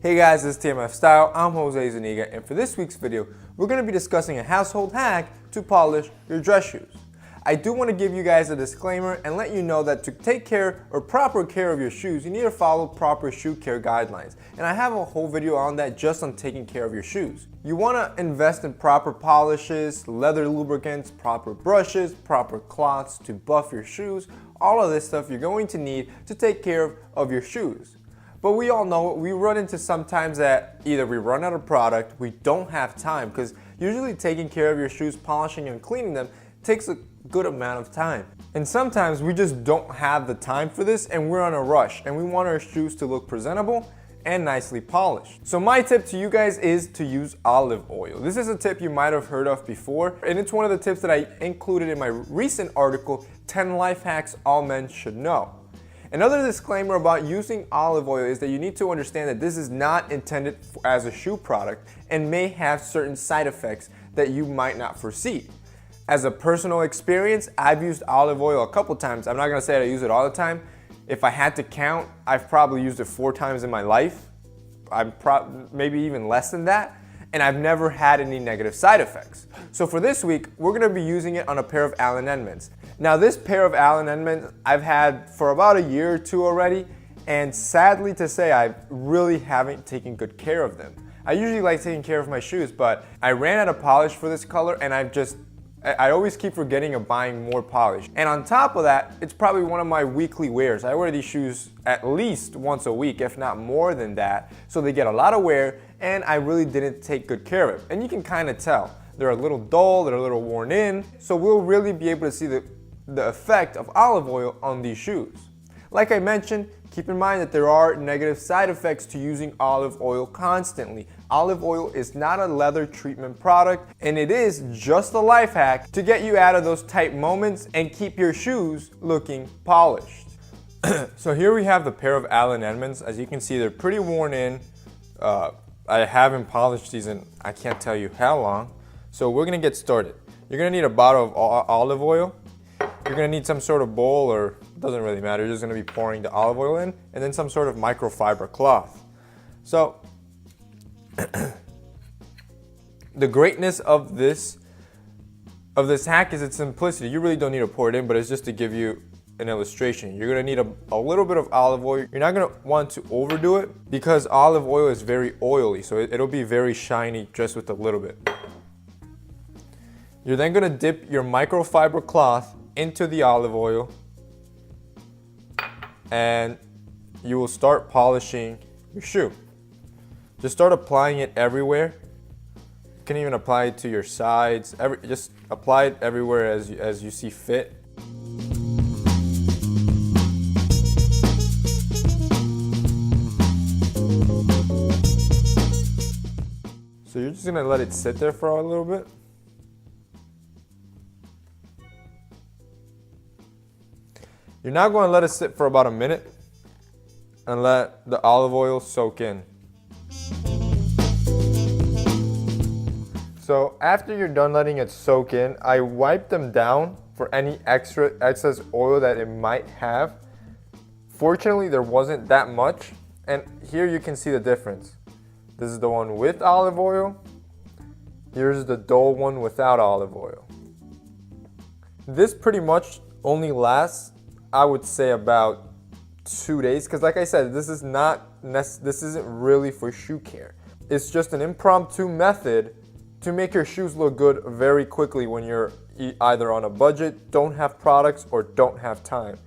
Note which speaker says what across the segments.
Speaker 1: Hey guys, this is TMF Style. I'm Jose Zuniga, and for this week's video, we're going to be discussing a household hack to polish your dress shoes. I do want to give you guys a disclaimer and let you know that to take care or proper care of your shoes, you need to follow proper shoe care guidelines. And I have a whole video on that just on taking care of your shoes. You want to invest in proper polishes, leather lubricants, proper brushes, proper cloths to buff your shoes. All of this stuff you're going to need to take care of your shoes. But we all know we run into sometimes that either we run out of product, we don't have time, because usually taking care of your shoes, polishing and cleaning them takes a good amount of time. And sometimes we just don't have the time for this and we're on a rush and we want our shoes to look presentable and nicely polished. So my tip to you guys is to use olive oil. This is a tip you might have heard of before, and it's one of the tips that I included in my recent article, 10 Life Hacks All Men Should Know. Another disclaimer about using olive oil is that you need to understand that this is not intended as a shoe product and may have certain side effects that you might not foresee. As a personal experience, I've used olive oil a couple times. I'm not gonna say that I use it all the time. If I had to count, I've probably used it 4 times in my life. Maybe even less than that. And I've never had any negative side effects. So for this week, we're gonna be using it on a pair of Allen Edmonds. Now this pair of Allen Edmonds I've had for about a year or two already, and sadly to say, I really haven't taken good care of them. I usually like taking care of my shoes, but I ran out of polish for this color and I always keep forgetting of buying more polish. And on top of that, it's probably one of my weekly wears. I wear these shoes at least once a week, if not more than that. So they get a lot of wear, and I really didn't take good care of it. And you can kind of tell. They're a little dull, they're a little worn in. So we'll really be able to see the effect of olive oil on these shoes. Like I mentioned, keep in mind that there are negative side effects to using olive oil constantly. Olive oil is not a leather treatment product, and it is just a life hack to get you out of those tight moments and keep your shoes looking polished. So here we have the pair of Allen Edmonds. As you can see, they're pretty worn in. I haven't polished these in I can't tell you how long. So we're gonna get started. You're gonna need a bottle of olive oil. You're gonna need some sort of bowl, or it doesn't really matter, you're just gonna be pouring the olive oil in, and then some sort of microfiber cloth. So, the greatness of this hack is its simplicity. You really don't need to pour it in, but it's just to give you an illustration. You're gonna need a little bit of olive oil. You're not gonna want to overdo it because olive oil is very oily, so it'll be very shiny just with a little bit. You're then gonna dip your microfiber cloth into the olive oil, and you will start polishing your shoe. Just start applying it everywhere. You can even apply it to your sides. Just apply it everywhere as you see fit. So you're just gonna let it sit there for a little bit. You're now going to let it sit for about a minute and let the olive oil soak in. So after you're done letting it soak in, I wipe them down for any excess oil that it might have. Fortunately, there wasn't that much, and here you can see the difference. This is the one with olive oil. Here's the dull one without olive oil. This pretty much only lasts, I would say, about 2 days, because like I said, this isn't really for shoe care. It's just an impromptu method to make your shoes look good very quickly when you're either on a budget, don't have products, or don't have time.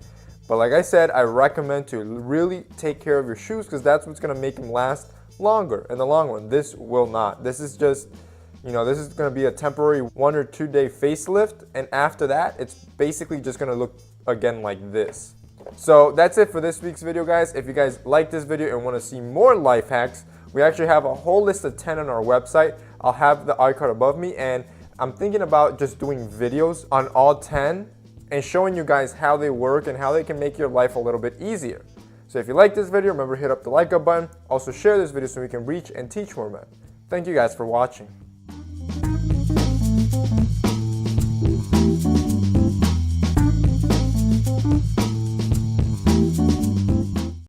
Speaker 1: But like I said, I recommend to really take care of your shoes, because that's what's gonna make them last longer in the long run. This will not. This is just, this is gonna be a temporary 1 or 2 day facelift, and after that, it's basically just gonna look again like this. So that's it for this week's video, guys. If you guys like this video and want to see more life hacks, we actually have a whole list of 10 on our website. I'll have the iCard above me, and I'm thinking about just doing videos on all 10 and showing you guys how they work and how they can make your life a little bit easier. So if you like this video, remember to hit up the like up button. Also share this video so we can reach and teach more men. Thank you guys for watching.